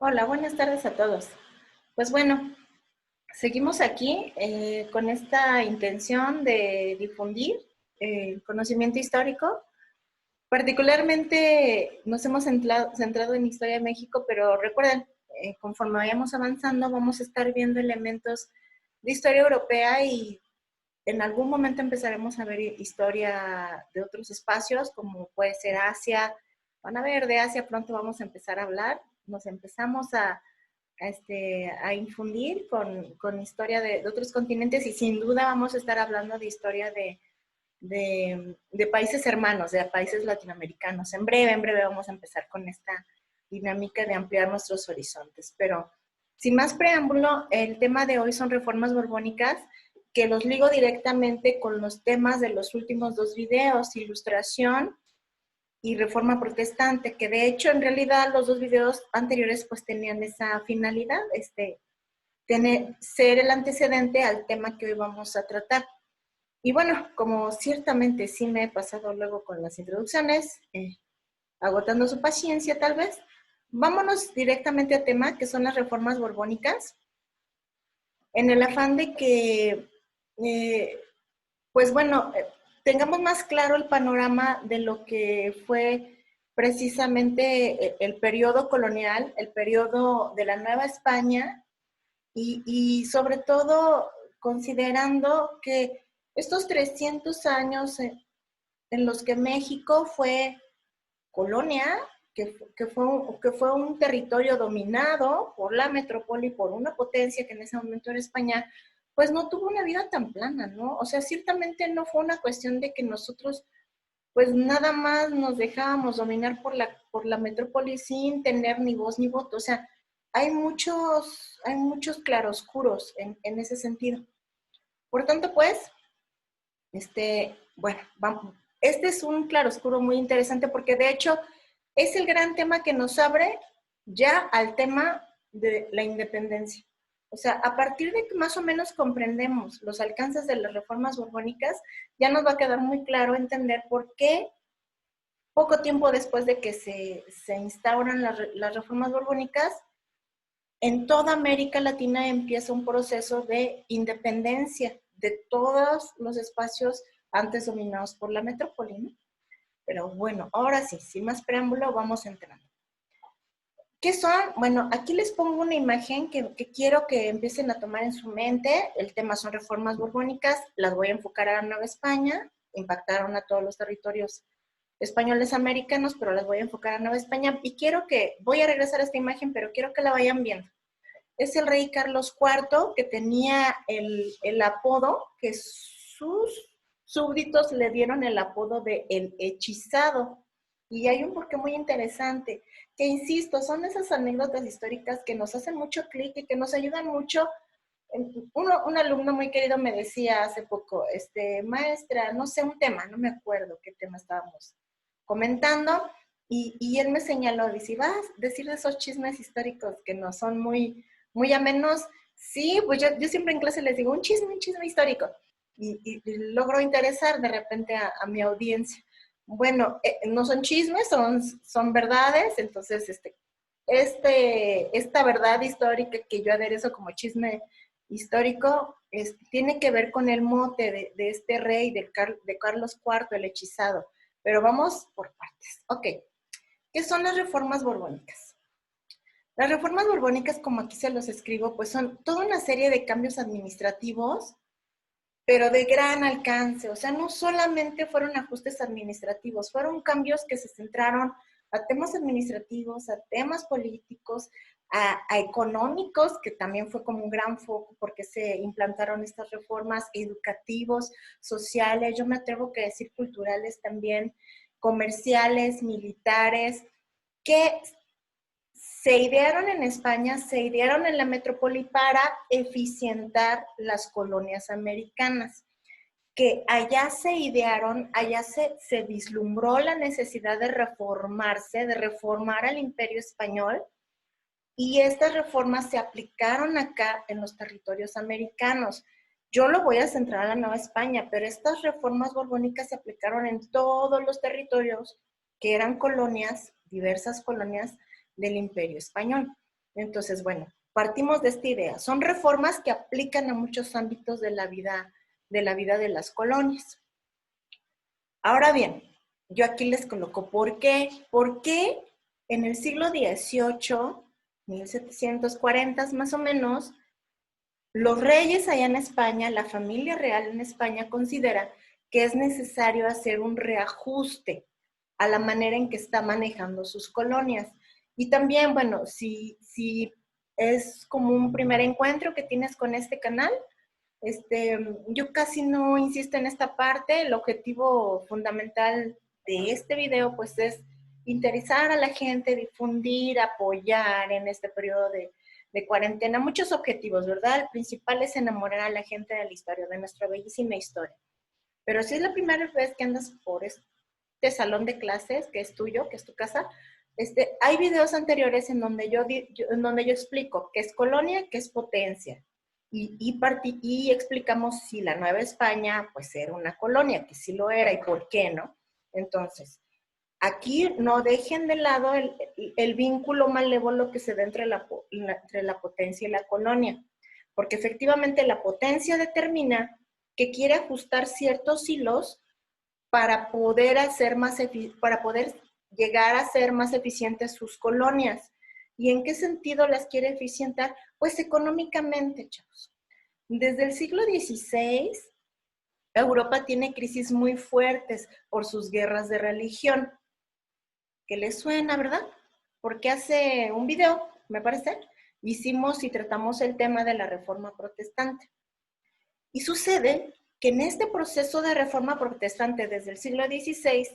Hola, buenas tardes a todos. Pues bueno, seguimos aquí con esta intención de difundir el conocimiento histórico. Particularmente nos hemos centrado en historia de México, pero recuerden, conforme vayamos avanzando, vamos a estar viendo elementos de historia europea y en algún momento empezaremos a ver historia de otros espacios, como puede ser Asia. Van a ver, de Asia pronto vamos a empezar a hablar. Nos empezamos a infundir con historia de otros continentes y sin duda vamos a estar hablando de historia de países hermanos, de países latinoamericanos. En breve vamos a empezar con esta dinámica de ampliar nuestros horizontes. Pero sin más preámbulo, el tema de hoy son reformas borbónicas, que los ligo directamente con los temas de los últimos dos videos, ilustración y reforma protestante, que de hecho en realidad los dos videos anteriores pues tenían esa finalidad, ser el antecedente al tema que hoy vamos a tratar. Y bueno, como ciertamente sí me he pasado luego con las introducciones, agotando su paciencia tal vez, vámonos directamente al tema que son las reformas borbónicas, en el afán de que, eh, pues bueno, tengamos más claro el panorama de lo que fue precisamente el periodo colonial, el periodo de la Nueva España y sobre todo considerando que estos 300 años en los que México fue colonia, que fue un territorio dominado por la metrópoli, por una potencia que en ese momento era España, pues no tuvo una vida tan plana, ¿no? O sea, ciertamente no fue una cuestión de que nosotros pues nada más nos dejábamos dominar por la metrópoli sin tener ni voz ni voto. O sea, hay muchos claroscuros en ese sentido. Por tanto, pues, bueno, vamos, este es un claroscuro muy interesante porque de hecho es el gran tema que nos abre ya al tema de la independencia. O sea, a partir de que más o menos comprendemos los alcances de las reformas borbónicas, ya nos va a quedar muy claro entender por qué poco tiempo después de que se instauran las reformas borbónicas, en toda América Latina empieza un proceso de independencia de todos los espacios antes dominados por la metrópoli, ¿no? Pero bueno, ahora sí, sin más preámbulo, vamos entrando. ¿Qué son? Bueno, aquí les pongo una imagen que quiero que empiecen a tomar en su mente. El tema son reformas borbónicas, las voy a enfocar a Nueva España, impactaron a todos los territorios españoles americanos, pero las voy a enfocar a Nueva España y voy a regresar a esta imagen, pero quiero que la vayan viendo. Es el rey Carlos IV, que tenía el apodo, que sus súbditos le dieron el apodo de el hechizado. Y hay un porqué muy interesante, que insisto, son esas anécdotas históricas que nos hacen mucho clic y que nos ayudan mucho. Un alumno muy querido me decía hace poco, maestra, no sé un tema, no me acuerdo qué tema estábamos comentando, y él me señaló, dice, vas a decir de esos chismes históricos que no son muy amenos. Sí, pues yo siempre en clase les digo, un chisme histórico, y logro interesar de repente a mi audiencia. Bueno, no son chismes, son verdades, entonces esta verdad histórica que yo aderezo como chisme histórico tiene que ver con el mote de este rey, de Carlos IV, el hechizado. Pero vamos por partes. Ok, ¿qué son las reformas borbónicas? Las reformas borbónicas, como aquí se los escribo, pues son toda una serie de cambios administrativos, pero de gran alcance. O sea, no solamente fueron ajustes administrativos, fueron cambios que se centraron a temas administrativos, a temas políticos, a económicos, que también fue como un gran foco porque se implantaron estas reformas, educativos, sociales, yo me atrevo a decir culturales también, comerciales, militares, que se idearon en España, se idearon en la metrópoli para eficientar las colonias americanas, que allá se idearon, allá se vislumbró la necesidad de reformarse, de reformar al imperio español, y estas reformas se aplicaron acá en los territorios americanos. Yo lo voy a centrar en la Nueva España, pero estas reformas borbónicas se aplicaron en todos los territorios que eran colonias, diversas colonias del Imperio Español. Entonces, bueno, partimos de esta idea. Son reformas que aplican a muchos ámbitos de la vida de las colonias. Ahora bien, yo aquí les coloco ¿por qué? ¿Por qué en el siglo XVIII, 1740 más o menos, los reyes allá en España, la familia real en España considera que es necesario hacer un reajuste a la manera en que está manejando sus colonias? Y también, bueno, si es como un primer encuentro que tienes con este canal, yo casi no insisto en esta parte. El objetivo fundamental de este video pues es interesar a la gente, difundir, apoyar en este periodo de cuarentena. Muchos objetivos, ¿verdad? El principal es enamorar a la gente de la historia, de nuestra bellísima historia. Pero si es la primera vez que andas por este salón de clases, que es tuyo, que es tu casa, hay videos anteriores en donde yo explico qué es colonia, qué es potencia. Y explicamos si la Nueva España pues era una colonia, que sí lo era y por qué, ¿no? Entonces, aquí no dejen de lado el vínculo malévolo que se da entre la potencia y la colonia, porque efectivamente la potencia determina que quiere ajustar ciertos hilos para poder llegar a ser más eficientes sus colonias. ¿Y en qué sentido las quiere eficientar? Pues económicamente, chavos. Desde el siglo XVI, Europa tiene crisis muy fuertes por sus guerras de religión. ¿Qué les suena, verdad? Porque hace un video, me parece, hicimos y tratamos el tema de la Reforma Protestante. Y sucede que en este proceso de reforma protestante desde el siglo XVI,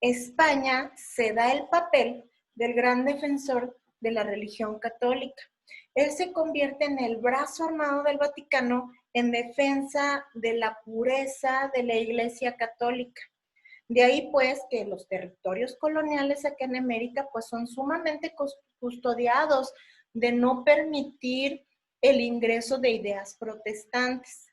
España se da el papel del gran defensor de la religión católica. Él se convierte en el brazo armado del Vaticano en defensa de la pureza de la Iglesia Católica. De ahí pues que los territorios coloniales acá en América pues son sumamente custodiados de no permitir el ingreso de ideas protestantes.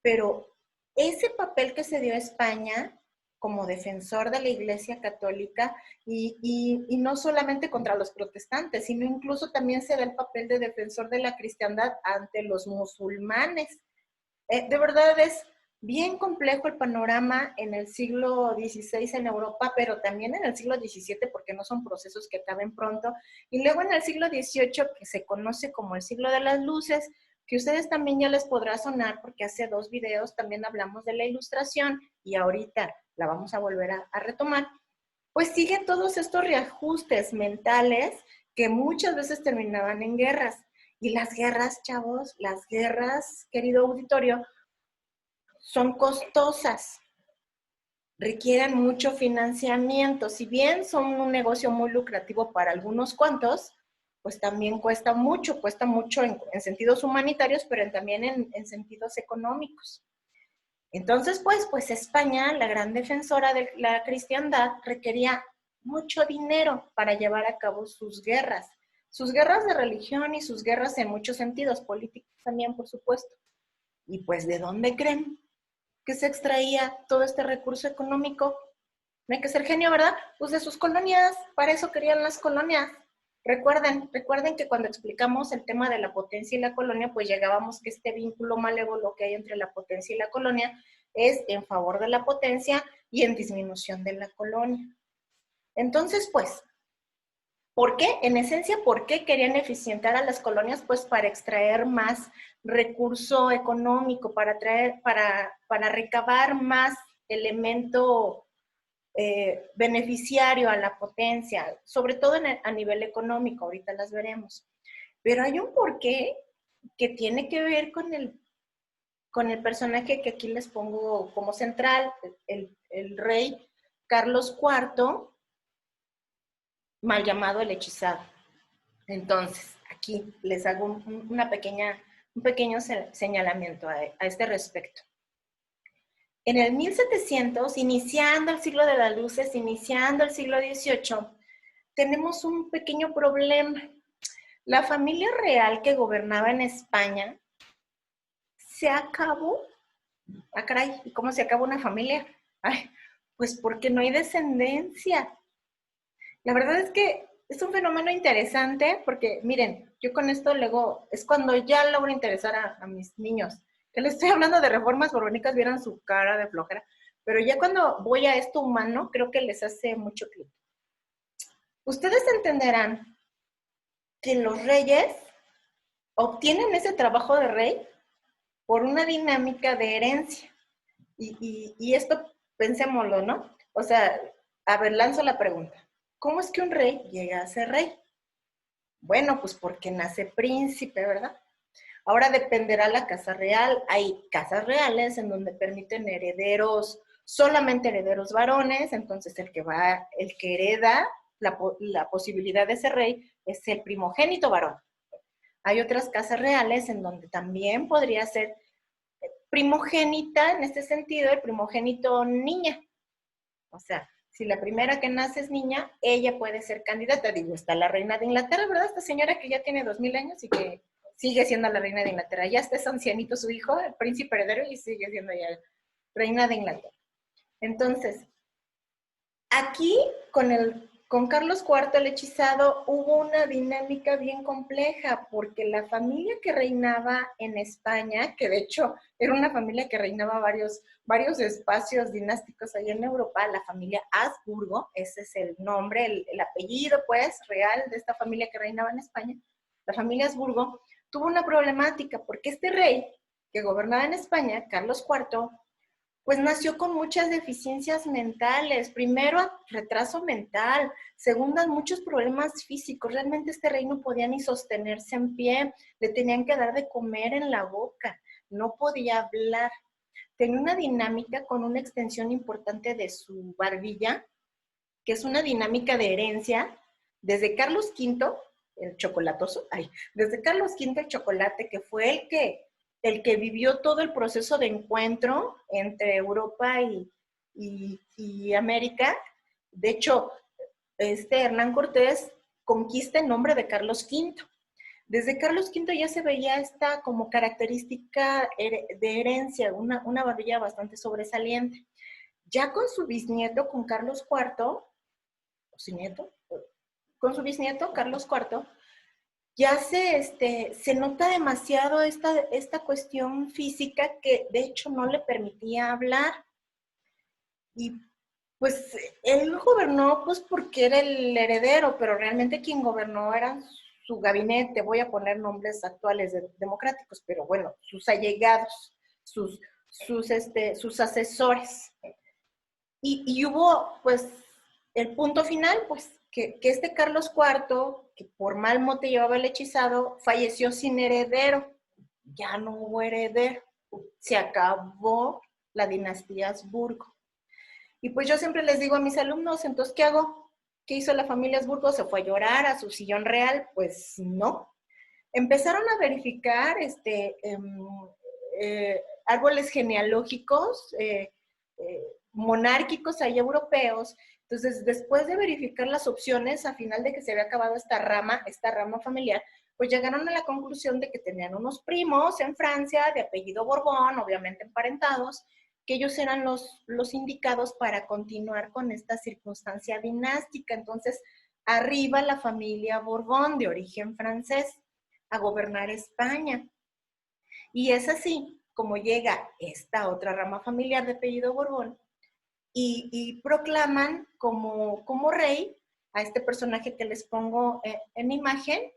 Pero ese papel que se dio a España como defensor de la Iglesia Católica y no solamente contra los protestantes, sino incluso también se da el papel de defensor de la cristiandad ante los musulmanes. De verdad es bien complejo el panorama en el siglo XVI en Europa, pero también en el siglo XVII, porque no son procesos que acaben pronto, y luego en el siglo XVIII, que se conoce como el siglo de las luces, que ustedes también ya les podrá sonar, porque hace 2 videos también hablamos de la Ilustración, y ahorita la vamos a volver a retomar, pues siguen todos estos reajustes mentales que muchas veces terminaban en guerras. Y las guerras, chavos, las guerras, querido auditorio, son costosas, requieren mucho financiamiento. Si bien son un negocio muy lucrativo para algunos cuantos, pues también cuesta mucho en sentidos humanitarios, pero también en sentidos económicos. Entonces, pues España, la gran defensora de la cristiandad, requería mucho dinero para llevar a cabo sus guerras de religión y sus guerras en muchos sentidos, políticos también, por supuesto. Y pues, ¿de dónde creen que se extraía todo este recurso económico? No hay que ser genio, ¿verdad? Pues de sus colonias, para eso querían las colonias. Recuerden que cuando explicamos el tema de la potencia y la colonia, pues llegábamos que este vínculo malévolo que hay entre la potencia y la colonia es en favor de la potencia y en disminución de la colonia. Entonces, pues, ¿por qué? En esencia, ¿por qué querían eficientar a las colonias? Pues para extraer más recurso económico, para recabar más elemento beneficiario a la potencia, sobre todo a nivel económico, ahorita las veremos. Pero hay un porqué que tiene que ver con el personaje que aquí les pongo como central, el rey Carlos IV, mal llamado el hechizado. Entonces, aquí les hago un pequeño señalamiento a este respecto. En el 1700, iniciando el siglo de las luces, iniciando el siglo XVIII, tenemos un pequeño problema. La familia real que gobernaba en España se acabó. Ah, caray, ¿y cómo se acabó una familia? Ay, pues porque no hay descendencia. La verdad es que es un fenómeno interesante porque, miren, yo con esto luego, es cuando ya logro interesar a mis niños. Que les estoy hablando de reformas borbónicas, vieran su cara de flojera. Pero ya cuando voy a esto humano, creo que les hace mucho clic. Ustedes entenderán que los reyes obtienen ese trabajo de rey por una dinámica de herencia. Y esto pensémoslo, ¿no? O sea, a ver, lanzo la pregunta. ¿Cómo es que un rey llega a ser rey? Bueno, pues porque nace príncipe, ¿verdad? Ahora dependerá la casa real. Hay casas reales en donde permiten herederos, solamente herederos varones, entonces el que hereda la posibilidad de ser rey es el primogénito varón. Hay otras casas reales en donde también podría ser primogénita, en este sentido, el primogénito niña. O sea, si la primera que nace es niña, ella puede ser candidata. Digo, está la reina de Inglaterra, ¿verdad? Esta señora que ya tiene 2000 años y que sigue siendo la reina de Inglaterra. Ya está, es ancianito su hijo, el príncipe heredero, y sigue siendo ya reina de Inglaterra. Entonces, aquí con Carlos IV el hechizado hubo una dinámica bien compleja porque la familia que reinaba en España, que de hecho era una familia que reinaba varios espacios dinásticos allá en Europa, la familia Habsburgo, ese es el nombre, el apellido pues real de esta familia que reinaba en España, la familia Habsburgo, tuvo una problemática porque este rey que gobernaba en España, Carlos IV, pues nació con muchas deficiencias mentales. Primero, retraso mental. Segunda, muchos problemas físicos. Realmente este rey no podía ni sostenerse en pie. Le tenían que dar de comer en la boca. No podía hablar. Tenía una dinámica con una extensión importante de su barbilla, que es una dinámica de herencia. Desde Carlos V, el chocolatoso, desde Carlos V el chocolate, que fue el que vivió todo el proceso de encuentro entre Europa y América. De hecho, Hernán Cortés conquista en nombre de Carlos V. Desde Carlos V ya se veía esta como característica de herencia, una barbilla bastante sobresaliente. Ya con su bisnieto, con Carlos IV, su nieto, con su bisnieto, Carlos IV, ya se nota demasiado esta cuestión física que de hecho no le permitía hablar. Y pues él gobernó pues porque era el heredero, pero realmente quien gobernó era su gabinete, voy a poner nombres actuales democráticos, pero bueno, sus allegados, sus asesores. Y hubo pues el punto final, pues que este Carlos IV, que por mal mote llevaba el hechizado, falleció sin heredero. Ya no hubo heredero. Se acabó la dinastía Habsburgo. Y pues yo siempre les digo a mis alumnos, entonces, ¿qué hago? ¿Qué hizo la familia Habsburgo? ¿Se fue a llorar a su sillón real? Pues no. Empezaron a verificar árboles genealógicos, monárquicos ahí europeos. Entonces, después de verificar las opciones, a final de que se había acabado esta rama familiar, pues llegaron a la conclusión de que tenían unos primos en Francia de apellido Borbón, obviamente emparentados, que ellos eran los indicados para continuar con esta circunstancia dinástica. Entonces, arriba la familia Borbón, de origen francés, a gobernar España. Y es así como llega esta otra rama familiar de apellido Borbón y proclaman como rey a este personaje que les pongo en imagen,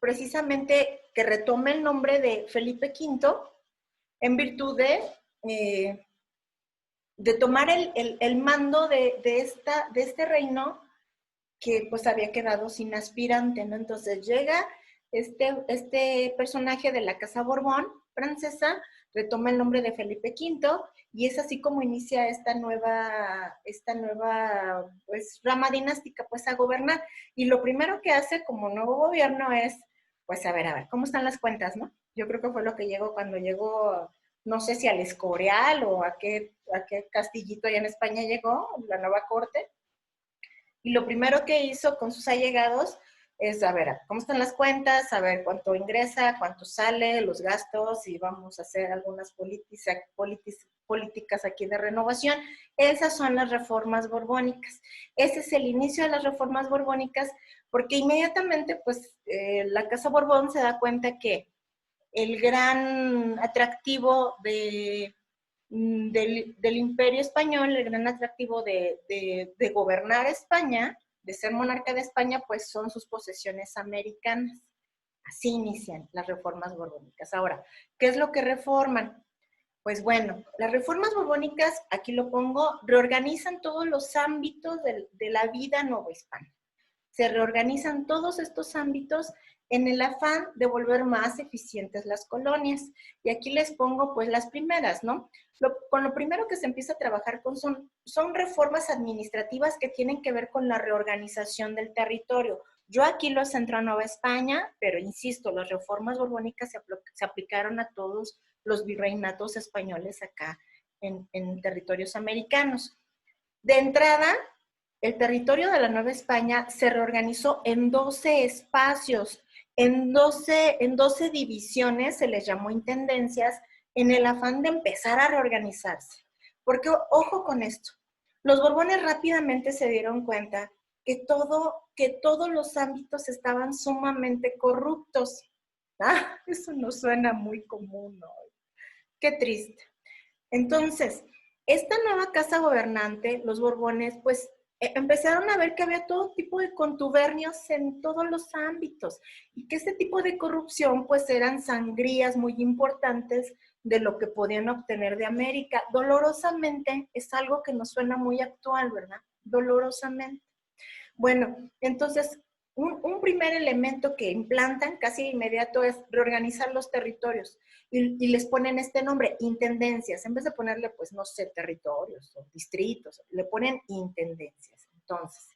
precisamente que retome el nombre de Felipe V en virtud de tomar el mando de este reino que pues había quedado sin aspirante, ¿no? Entonces llega este personaje de la Casa Borbón francesa, retoma el nombre de Felipe V y es así como inicia esta nueva pues rama dinástica pues a gobernar. Y lo primero que hace como nuevo gobierno es pues a ver, ¿cómo están las cuentas, no? Yo creo que fue lo que llegó cuando llegó, no sé si al Escorial o a qué castillito allá en España llegó, la nueva corte. Y lo primero que hizo con sus allegados es a ver cómo están las cuentas, a ver cuánto ingresa, cuánto sale, los gastos, y vamos a hacer algunas políticas aquí de renovación. Esas son las reformas borbónicas. Ese es el inicio de las reformas borbónicas, porque inmediatamente pues la Casa Borbón se da cuenta que el gran atractivo del Imperio Español, el gran atractivo de gobernar España, de ser monarca de España, pues son sus posesiones americanas. Así inician las reformas borbónicas. Ahora, ¿qué es lo que reforman? Pues bueno, las reformas borbónicas, aquí lo pongo, reorganizan todos los ámbitos de la vida novohispana. Se reorganizan todos estos ámbitos en el afán de volver más eficientes las colonias. Y aquí les pongo pues las primeras, ¿no? Con lo primero que se empieza a trabajar son reformas administrativas que tienen que ver con la reorganización del territorio. Yo aquí lo centro a Nueva España, pero insisto, las reformas borbónicas se aplicaron a todos los virreinatos españoles acá en territorios americanos. De entrada, el territorio de la Nueva España se reorganizó en 12 espacios, en 12 divisiones, se les llamó intendencias, en el afán de empezar a reorganizarse. Porque, ojo con esto, los Borbones rápidamente se dieron cuenta que todos los ámbitos estaban sumamente corruptos. Ah, eso no suena muy común hoy. Qué triste. Entonces, esta nueva casa gobernante, los Borbones, pues empezaron a ver que había todo tipo de contubernios en todos los ámbitos y que este tipo de corrupción pues eran sangrías muy importantes de lo que podían obtener de América. Dolorosamente es algo que nos suena muy actual, ¿verdad? Dolorosamente. Bueno, entonces, un primer elemento que implantan casi de inmediato es reorganizar los territorios y les ponen este nombre, intendencias. En vez de ponerle, pues, no sé, territorios o distritos, le ponen intendencias. Entonces,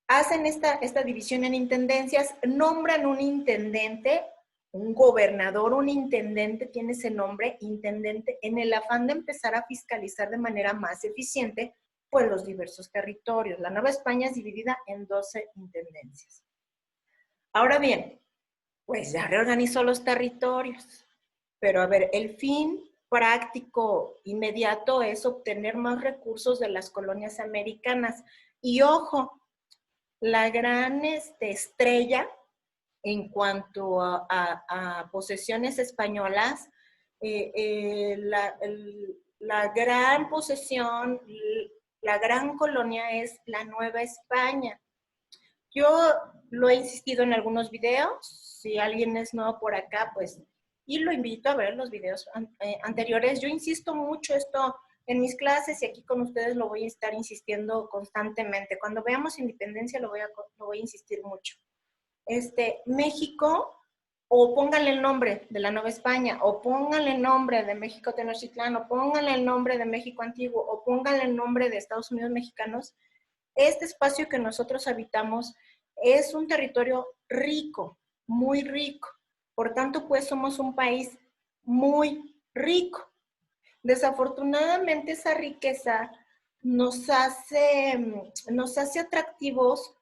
hacen esta división en intendencias, nombran un intendente, un gobernador, un intendente tiene ese nombre, intendente, en el afán de empezar a fiscalizar de manera más eficiente pues los diversos territorios. La Nueva España es dividida en 12 intendencias. Ahora bien, pues ya reorganizó los territorios, pero a ver, el fin práctico inmediato es obtener más recursos de las colonias americanas. Y ojo, la gran estrella en cuanto a posesiones españolas, la gran posesión, la gran colonia es la Nueva España. Yo lo he insistido en algunos videos, si alguien es nuevo por acá, pues, y lo invito a ver los videos anteriores. Yo insisto mucho esto en mis clases y aquí con ustedes lo voy a estar insistiendo constantemente. Cuando veamos independencia lo voy a insistir mucho. México, o pónganle el nombre de la Nueva España, o pónganle el nombre de México Tenochtitlán, o pónganle el nombre de México Antiguo, o pónganle el nombre de Estados Unidos Mexicanos, este espacio que nosotros habitamos es un territorio rico, muy rico. Por tanto, pues somos un país muy rico. Desafortunadamente, esa riqueza nos hace atractivos,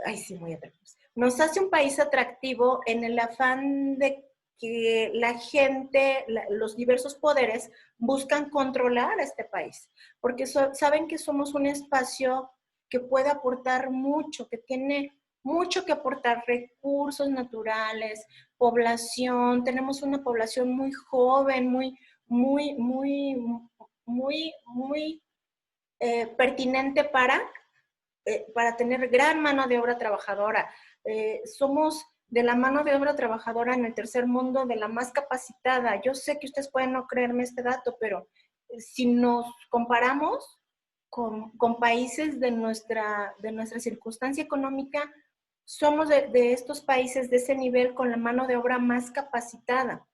ay sí, muy atractivos, nos hace un país atractivo en el afán de que la gente, los diversos poderes buscan controlar a este país, porque saben que somos un espacio que puede aportar mucho, que tiene mucho que aportar, recursos naturales, población, tenemos una población muy joven, muy pertinente para tener gran mano de obra trabajadora. Somos de la mano de obra trabajadora en el tercer mundo de la más capacitada. Yo sé que ustedes pueden no creerme este dato, pero si nos comparamos con países de nuestra circunstancia económica, somos de estos países de ese nivel con la mano de obra más capacitada.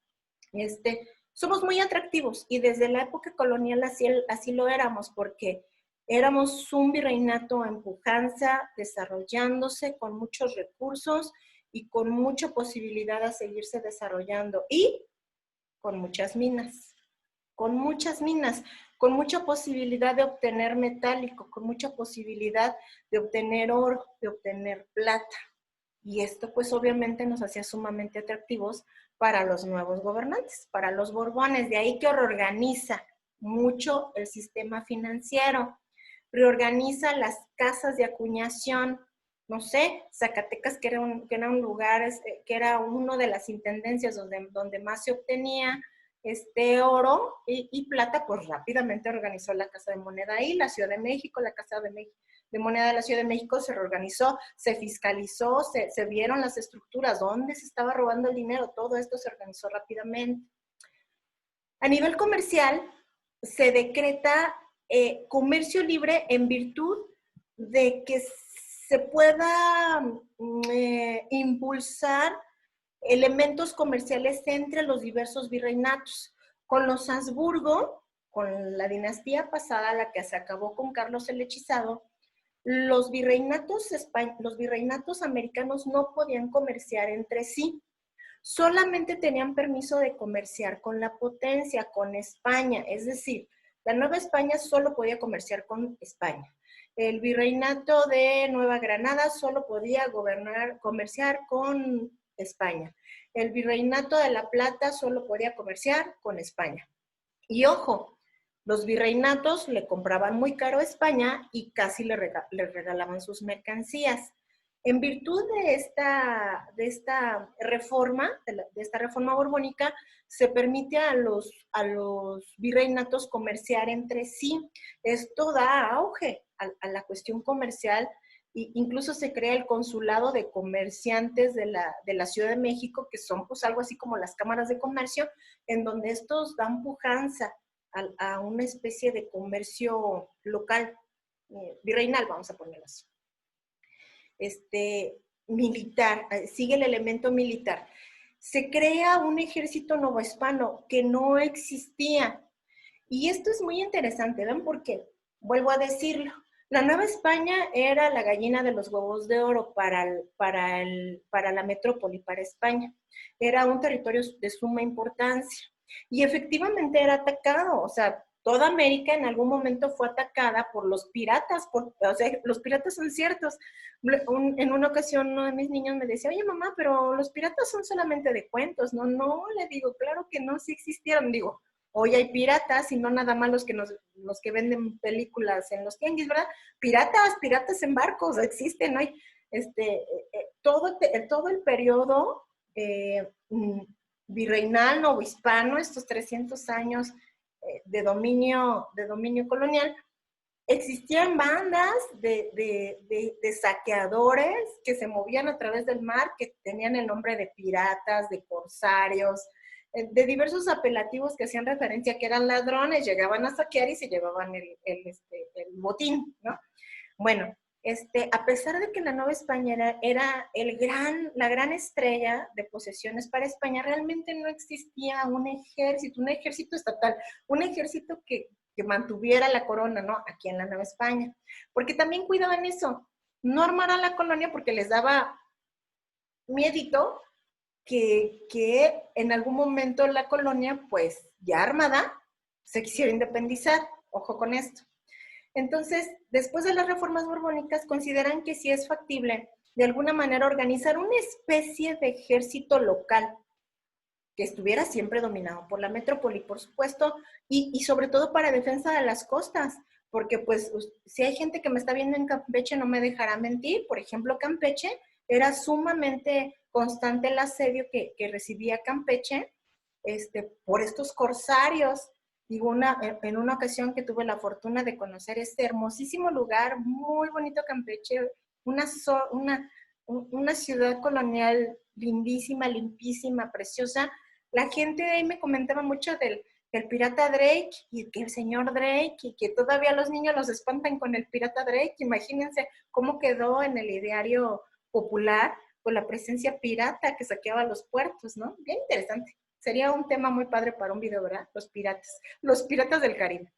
Somos muy atractivos y desde la época colonial así lo éramos, porque éramos un virreinato en pujanza, desarrollándose con muchos recursos y con mucha posibilidad de seguirse desarrollando y con muchas minas, con mucha posibilidad de obtener metálico, con mucha posibilidad de obtener oro, de obtener plata. Y esto pues obviamente nos hacía sumamente atractivos para los nuevos gobernantes, para los Borbones. De ahí que reorganiza mucho el sistema financiero, reorganiza las casas de acuñación. No sé, Zacatecas, que era un lugar, que era una de las intendencias donde más se obtenía oro y plata, pues rápidamente organizó la Casa de Moneda ahí, la Ciudad de México, la Casa de Moneda de la Ciudad de México se reorganizó, se fiscalizó, se vieron las estructuras, dónde se estaba robando el dinero, todo esto se organizó rápidamente. A nivel comercial, se decreta comercio libre en virtud de que se pueda impulsar elementos comerciales entre los diversos virreinatos. Con los Habsburgo, con la dinastía pasada, la que se acabó con Carlos el Hechizado, los virreinatos americanos no podían comerciar entre sí. Solamente tenían permiso de comerciar con la potencia, con España. Es decir, la Nueva España solo podía comerciar con España. El virreinato de Nueva Granada solo podía comerciar con España. El virreinato de La Plata solo podía comerciar con España. Y ojo, los virreinatos le compraban muy caro a España y casi le regalaban sus mercancías. En virtud de esta reforma, de esta reforma borbónica, se permite a los virreinatos comerciar entre sí. Esto da auge a la cuestión comercial. Incluso se crea el consulado de comerciantes de la Ciudad de México, que son pues algo así como las cámaras de comercio, en donde estos dan pujanza a una especie de comercio local, virreinal, vamos a ponerlo así. Militar, sigue el elemento militar. Se crea un ejército novohispano que no existía. Y esto es muy interesante, ¿ven? Porque, vuelvo a decirlo, la Nueva España era la gallina de los huevos de oro para la metrópoli, para España. Era un territorio de suma importancia. Y efectivamente era atacado, o sea, toda América en algún momento fue atacada por los piratas, o sea, los piratas son ciertos. En una ocasión uno de mis niños me decía, oye mamá, pero los piratas son solamente de cuentos, ¿no? No, le digo, claro que no, sí existieron, digo, hoy hay piratas y no nada más los que venden películas en los tianguis, ¿verdad? Piratas en barcos, existen, ¿no? Hay, todo el periodo virreinal, novohispano, estos 300 años de dominio colonial, existían bandas de saqueadores que se movían a través del mar, que tenían el nombre de piratas, de corsarios, de diversos apelativos que hacían referencia a que eran ladrones, llegaban a saquear y se llevaban el botín, ¿no? Bueno, a pesar de que la Nueva España era la gran estrella de posesiones para España, realmente no existía un ejército estatal, un ejército que mantuviera la corona, ¿no? Aquí en la Nueva España. Porque también cuidaban eso, no armar a la colonia porque les daba miedito que en algún momento la colonia, pues ya armada, se quisiera independizar. Ojo con esto. Entonces, después de las reformas borbónicas, consideran que sí es factible, de alguna manera, organizar una especie de ejército local que estuviera siempre dominado por la metrópoli, por supuesto, y sobre todo para defensa de las costas, porque pues si hay gente que me está viendo en Campeche no me dejará mentir. Por ejemplo, Campeche era sumamente constante el asedio que recibía Campeche por estos corsarios. Digo, en una ocasión que tuve la fortuna de conocer este hermosísimo lugar, muy bonito Campeche, una ciudad colonial lindísima, limpísima, preciosa. La gente de ahí me comentaba mucho del pirata Drake y que el señor Drake y que todavía los niños los espantan con el pirata Drake. Imagínense cómo quedó en el ideario popular con la presencia pirata que saqueaba los puertos, ¿no? Bien interesante. Sería un tema muy padre para un video, ¿verdad? Los piratas del Caribe.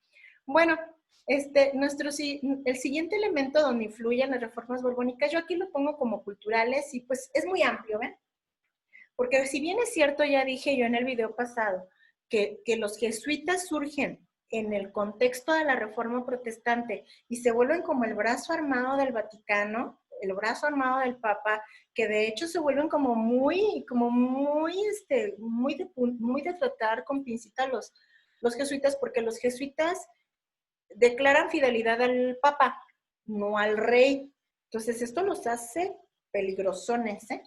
Bueno, el siguiente elemento donde influyen las reformas borbónicas, yo aquí lo pongo como culturales y pues es muy amplio, ¿ven? Porque si bien es cierto, ya dije yo en el video pasado, que los jesuitas surgen en el contexto de la Reforma Protestante y se vuelven como el brazo armado del Vaticano, el brazo armado del Papa, que de hecho se vuelven muy de tratar con pincita los jesuitas, porque los jesuitas declaran fidelidad al Papa, no al rey. Entonces esto los hace peligrosones, ¿eh?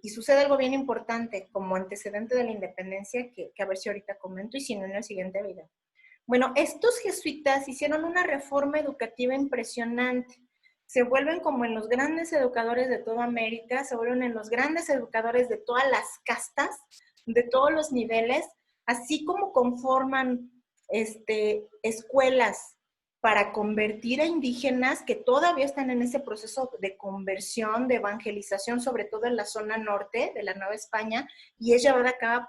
Y sucede algo bien importante como antecedente de la independencia que a ver si ahorita comento y si no en el siguiente video. Bueno, estos jesuitas hicieron una reforma educativa impresionante. Se vuelven como en los grandes educadores de toda América, se vuelven en los grandes educadores de todas las castas, de todos los niveles, así como conforman escuelas para convertir a indígenas que todavía están en ese proceso de conversión, de evangelización, sobre todo en la zona norte de la Nueva España, y es llevada a cabo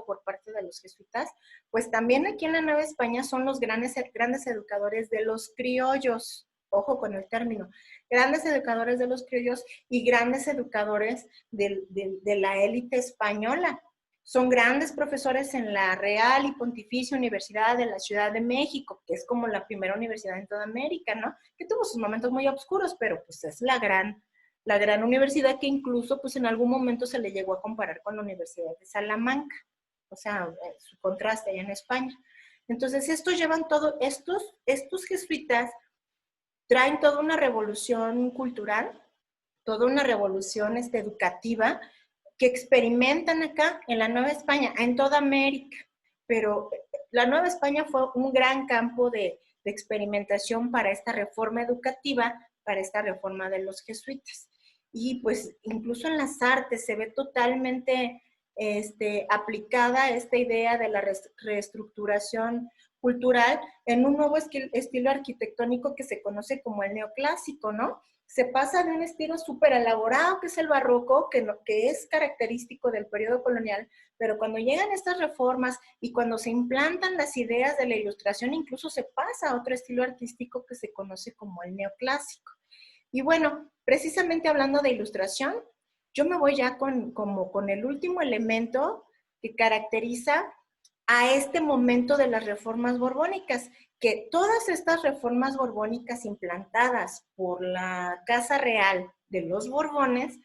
por parte de los jesuitas. Pues también aquí en la Nueva España son los grandes educadores de los criollos, ojo con el término, grandes educadores de los criollos y grandes educadores de la élite española. Son grandes profesores en la Real y Pontificia Universidad de la Ciudad de México, que es como la primera universidad en toda América, ¿no? Que tuvo sus momentos muy oscuros, pero pues es la gran universidad que incluso pues en algún momento se le llegó a comparar con la Universidad de Salamanca, o sea, su contraste allá en España. Entonces, estos jesuitas traen toda una revolución cultural, toda una revolución educativa, que experimentan acá en la Nueva España, en toda América, pero la Nueva España fue un gran campo de experimentación para esta reforma educativa, para esta reforma de los jesuitas. Y pues incluso en las artes se ve totalmente aplicada esta idea de la reestructuración cultural en un nuevo estilo arquitectónico que se conoce como el neoclásico, ¿no? Se pasa de un estilo súper elaborado, que es el barroco, que es característico del periodo colonial, pero cuando llegan estas reformas y cuando se implantan las ideas de la ilustración, incluso se pasa a otro estilo artístico que se conoce como el neoclásico. Y bueno, precisamente hablando de ilustración, yo me voy ya con el último elemento que caracteriza a este momento de las reformas borbónicas, que todas estas reformas borbónicas implantadas por la Casa Real de los Borbones,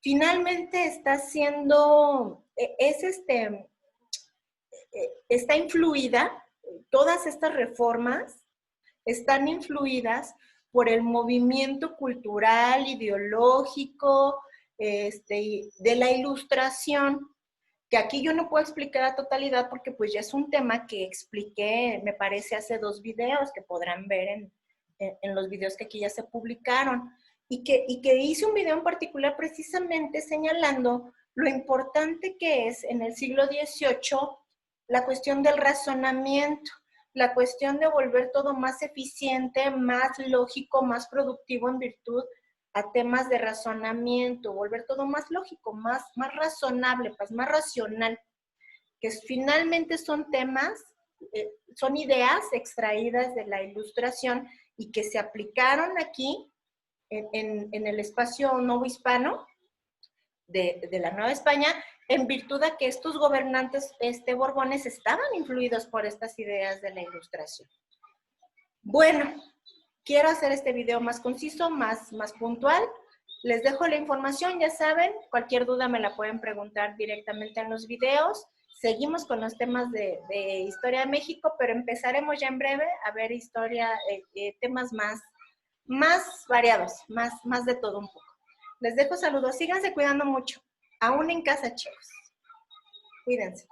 finalmente está influida, todas estas reformas están influidas por el movimiento cultural, ideológico, de la ilustración, que aquí yo no puedo explicar a totalidad porque pues ya es un tema que expliqué, me parece, hace 2 videos que podrán ver en los videos que aquí ya se publicaron, y que hice un video en particular precisamente señalando lo importante que es en el siglo XVIII la cuestión del razonamiento, la cuestión de volver todo más eficiente, más lógico, más productivo en virtud a temas de razonamiento, volver todo más lógico, más razonable, pues más racional, que finalmente son temas, son ideas extraídas de la ilustración y que se aplicaron aquí en el espacio novohispano de la Nueva España, en virtud de que estos gobernantes borbones estaban influidos por estas ideas de la ilustración. Bueno, quiero hacer este video más conciso, más puntual. Les dejo la información, ya saben, cualquier duda me la pueden preguntar directamente en los videos. Seguimos con los temas de historia de México, pero empezaremos ya en breve a ver temas más variados, más de todo un poco. Les dejo saludos, síganse cuidando mucho, aún en casa, chicos. Cuídense.